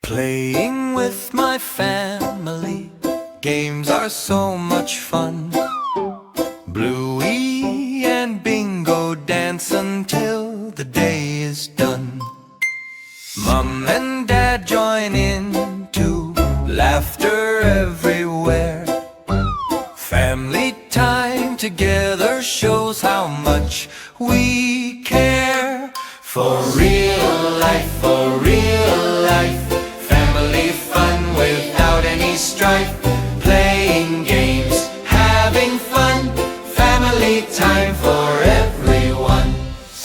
Playing with my family, games are so much fun. Bluey and Bingo dance until the day is done. Mom and Dad join in too, laughter everywhere. Family time together shows how much we care. For real life, family fun without any strife. Playing games, having fun, family time for everyone.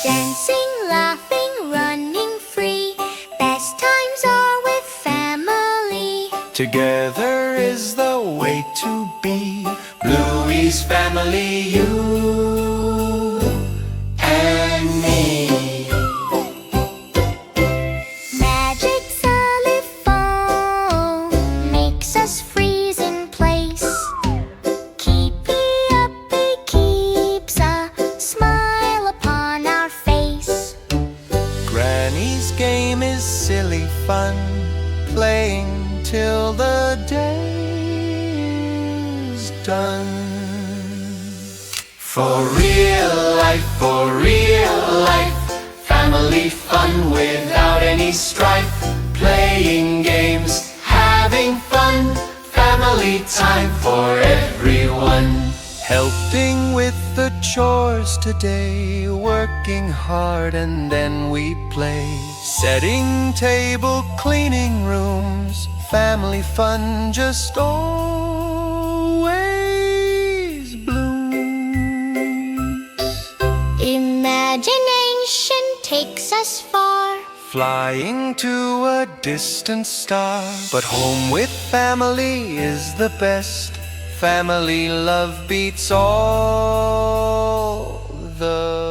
Dancing, laughing, running free, best times are with family. Together is the way to be. Bluey's family, you and me. Magic telephone makes us freeze in place. Keepy uppy keeps a smile upon our face. Granny's game is silly fun, playing till the day's done. For real life, family fun without any strife. Playing games, having fun, family time for everyone. Helping with the chores today, working hard and then we play. Setting table, cleaning rooms, family fun just always blooms. Imagination takes us far, Flying to a distant star. But home with family is the best. Family love beats all the